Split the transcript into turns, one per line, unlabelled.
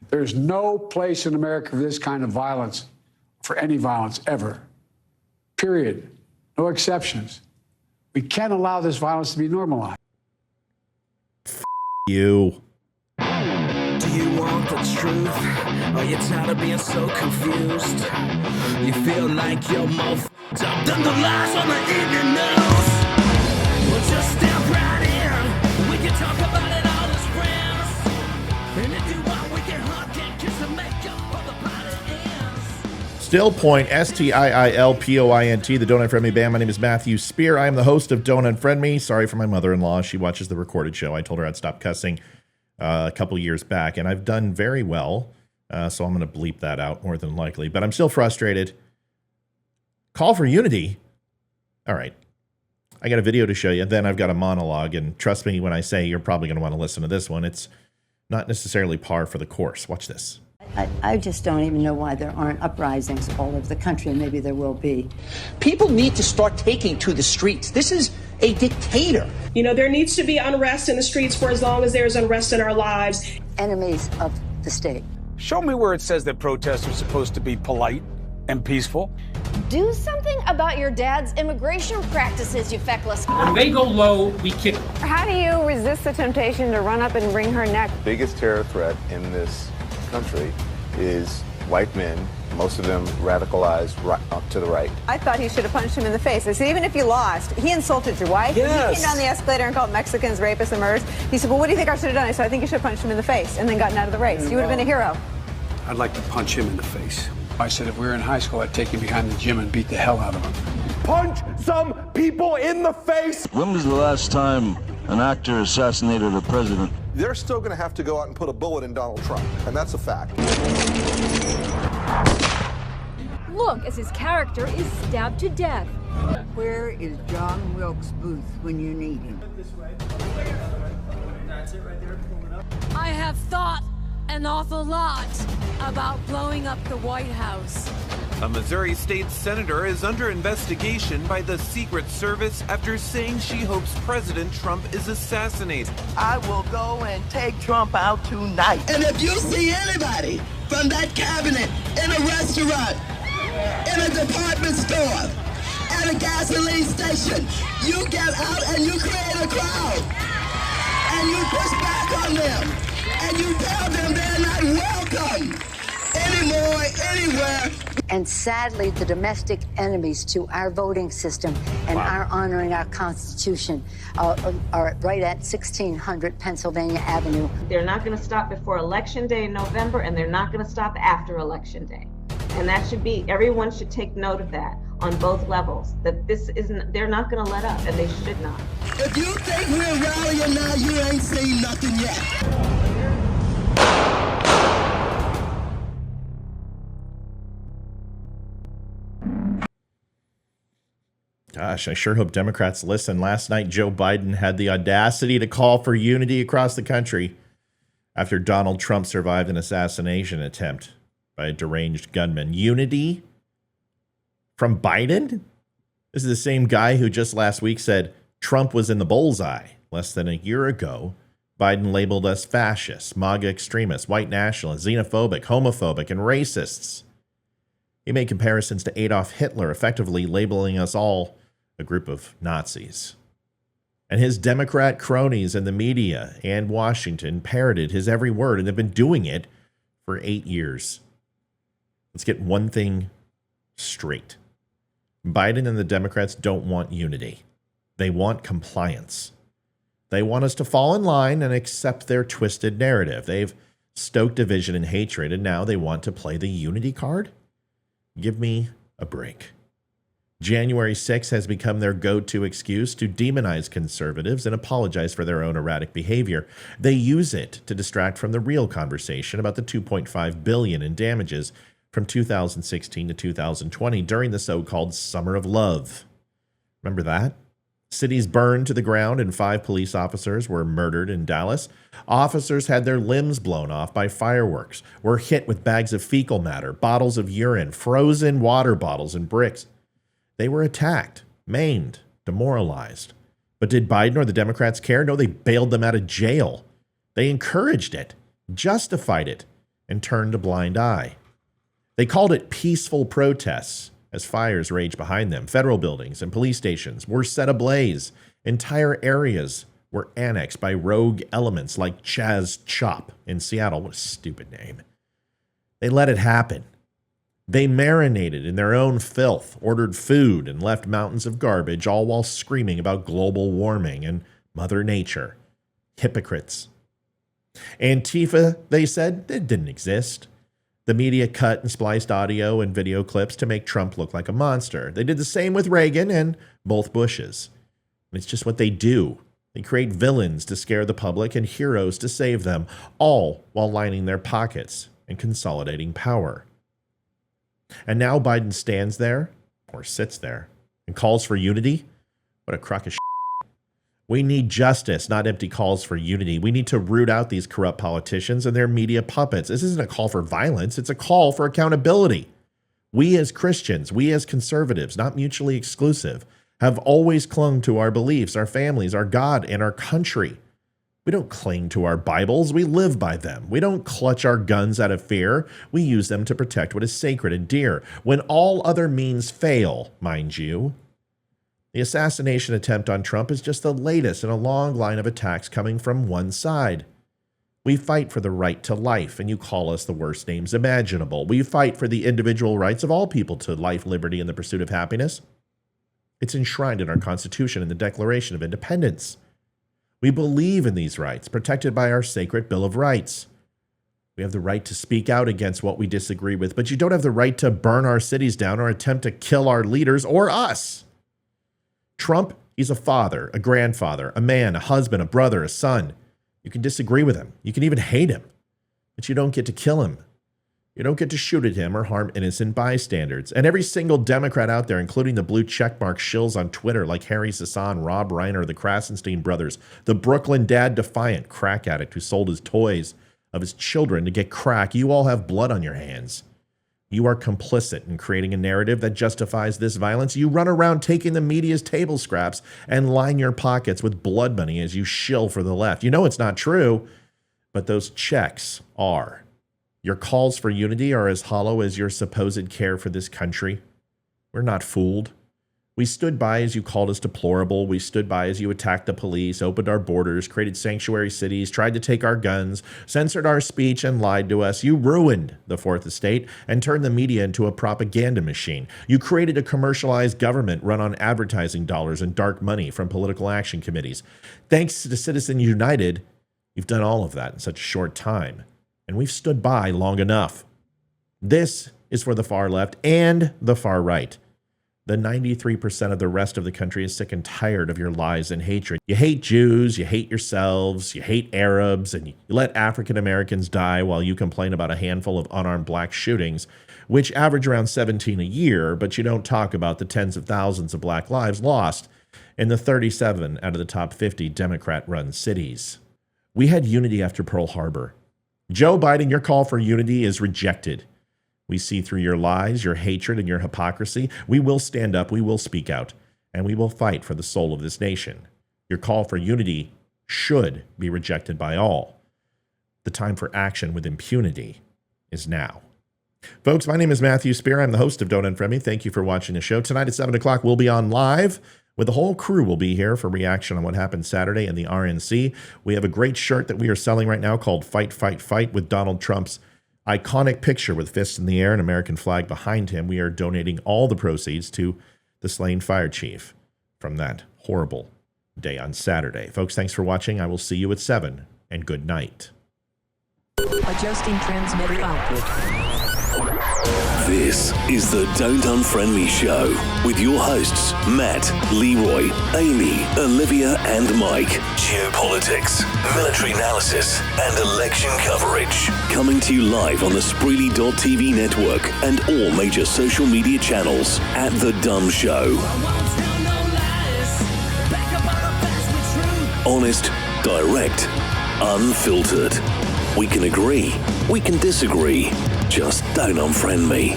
There's no place in America for this kind of violence, for any violence ever. Period. No exceptions. We can't allow this violence to be normalized.
You.
Do you want the truth? Are you tired of being so confused? You feel like you're more f***ed up than the lies on the evening news. Well, just step right in. We can talk about it all as friends. And if you want, we can hug and kiss and make up for the party ends.
Still Point, STILPOINT, the Don't Unfriend Me Band. My name is Matthew Spear. I am the host of Don't Unfriend Me. Sorry for my mother-in-law. She watches the recorded show. I told her I'd stop cussing a couple years back, and I've done very well. So I'm going to bleep that out more than likely. But I'm still frustrated. Call for unity. All right. I got a video to show you. Then I've got a monologue. And trust me when I say you're probably going to want to listen to this one. It's not necessarily par for the course. Watch this.
I just don't even know why there aren't uprisings all over the country, and maybe there will be.
People need to start taking to the streets. This is a dictator.
You know, there needs to be unrest in the streets for as long as there's unrest in our lives.
Enemies of the state.
Show me where it says that protests are supposed to be polite and peaceful.
Do something about your dad's immigration practices, you feckless.
When they go low, we kick.
How do you resist the temptation to run up and wring her neck?
The biggest terror threat in this country is white men, most of them radicalized right up to the right.
I thought he should have punched him in the face. I said, even if you lost, he insulted your wife.
Yes.
He came down the escalator and called Mexicans rapists and murderers. He said, well, what do you think I should have done? I said, I think you should have punched him in the face and then gotten out of the race. You would have been a hero.
I'd like to punch him in the face.
I said if we were in high school, I'd take him behind the gym and beat the hell out of him.
Punch some people in the face.
When was the last time an actor assassinated a president?
They're still going to have to go out and put a bullet in Donald Trump, and that's a fact.
Look as his character is stabbed to death.
Where is John Wilkes Booth when you need him?
I have thought an awful lot about blowing up the White House.
A Missouri state senator is under investigation by the Secret Service after saying she hopes President Trump is assassinated.
I will go and take Trump out tonight.
And if you see anybody from that cabinet in a restaurant, in a department store, at a gasoline station, you get out and you create a crowd. And you push back on them. And you tell them they're not welcome anymore, anywhere.
And sadly, the domestic enemies to our voting system and our honoring our Constitution are right at 1600 Pennsylvania Avenue.
They're not going to stop before Election Day in November, and they're not going to stop after Election Day. And that should be, everyone should take note of that on both levels, that this isn't, they're not going to let up, and they should not.
If you think we're rallying now, you ain't seen nothing yet.
Gosh, I sure hope Democrats listen. Last night, Joe Biden had the audacity to call for unity across the country after Donald Trump survived an assassination attempt by a deranged gunman. Unity from Biden? This is the same guy who just last week said Trump was in the bullseye. Less than a year ago, Biden labeled us fascists, MAGA extremists, white nationalists, xenophobic, homophobic, and racists. He made comparisons to Adolf Hitler, effectively labeling us all a group of Nazis. And his Democrat cronies in the media and Washington parroted his every word, and have been doing it for 8 years. Let's get one thing straight. Biden and the Democrats don't want unity. They want compliance. They want us to fall in line and accept their twisted narrative. They've stoked division and hatred, and now they want to play the unity card? Give me a break. January 6th has become their go-to excuse to demonize conservatives and apologize for their own erratic behavior. They use it to distract from the real conversation about the $2.5 billion in damages from 2016 to 2020 during the so-called Summer of Love. Remember that? Cities burned to the ground and 5 police officers were murdered in Dallas. Officers had their limbs blown off by fireworks, were hit with bags of fecal matter, bottles of urine, frozen water bottles, and bricks. They were attacked, maimed, demoralized. But did Biden or the Democrats care? No, they bailed them out of jail. They encouraged it, justified it, and turned a blind eye. They called it peaceful protests as fires raged behind them. Federal buildings and police stations were set ablaze. Entire areas were annexed by rogue elements like Chaz Chop in Seattle. What a stupid name. They let it happen. They marinated in their own filth, ordered food, and left mountains of garbage, all while screaming about global warming and Mother Nature. Hypocrites. Antifa, they said, it didn't exist. The media cut and spliced audio and video clips to make Trump look like a monster. They did the same with Reagan and both Bushes. It's just what they do. They create villains to scare the public and heroes to save them, all while lining their pockets and consolidating power. And now Biden stands there, or sits there, and calls for unity? What a crock of shit. We need justice, not empty calls for unity. We need to root out these corrupt politicians and their media puppets. This isn't a call for violence. It's a call for accountability. We as Christians, we as conservatives, not mutually exclusive, have always clung to our beliefs, our families, our God, and our country. We don't cling to our Bibles. We live by them. We don't clutch our guns out of fear. We use them to protect what is sacred and dear. When all other means fail, mind you. The assassination attempt on Trump is just the latest in a long line of attacks coming from one side. We fight for the right to life, and you call us the worst names imaginable. We fight for the individual rights of all people to life, liberty, and the pursuit of happiness. It's enshrined in our Constitution and the Declaration of Independence. We believe in these rights, protected by our sacred Bill of Rights. We have the right to speak out against what we disagree with, but you don't have the right to burn our cities down or attempt to kill our leaders or us. Trump, he's a father, a grandfather, a man, a husband, a brother, a son. You can disagree with him. You can even hate him, but you don't get to kill him. You don't get to shoot at him or harm innocent bystanders. And every single Democrat out there, including the blue checkmark shills on Twitter like Harry Sasson, Rob Reiner, the Krasenstein brothers, the Brooklyn dad defiant crack addict who sold his toys of his children to get crack, you all have blood on your hands. You are complicit in creating a narrative that justifies this violence. You run around taking the media's table scraps and line your pockets with blood money as you shill for the left. You know it's not true, but those checks are. Your calls for unity are as hollow as your supposed care for this country. We're not fooled. We stood by as you called us deplorable. We stood by as you attacked the police, opened our borders, created sanctuary cities, tried to take our guns, censored our speech, and lied to us. You ruined the Fourth Estate and turned the media into a propaganda machine. You created a commercialized government run on advertising dollars and dark money from political action committees. Thanks to Citizens United, you've done all of that in such a short time. And we've stood by long enough. This is for the far left and the far right. The 93% of the rest of the country is sick and tired of your lies and hatred. You hate Jews, you hate yourselves, you hate Arabs, and you let African Americans die while you complain about a handful of unarmed black shootings, which average around 17 a year, but you don't talk about the tens of thousands of black lives lost in the 37 out of the top 50 Democrat-run cities. We had unity after Pearl Harbor. Joe Biden, your call for unity is rejected. We see through your lies, your hatred, and your hypocrisy. We will stand up, we will speak out, and we will fight for the soul of this nation. Your call for unity should be rejected by all. The time for action with impunity is now. Folks, my name is Matthew Spear. I'm the host of Don't Unfriend Me. Thank you for watching the show. Tonight at 7 o'clock, we'll be on live with the whole crew. Will be here for reaction on what happened Saturday in the RNC. We have a great shirt that we are selling right now called Fight, Fight, Fight with Donald Trump's iconic picture with fists in the air and American flag behind him. We are donating all the proceeds to the slain fire chief from that horrible day on Saturday. Folks, thanks for watching. I will see you at 7, and good night.
Adjusting transmitter output.
This is the Don't Unfriend Me Show with your hosts, Matt, Leroy, Amy, Olivia, and Mike. Geopolitics, military analysis, and election coverage. Coming to you live on the Spreely.tv network and all major social media channels at The DUM Show. Honest, direct, unfiltered. We can agree, we can disagree. Just don't unfriend me.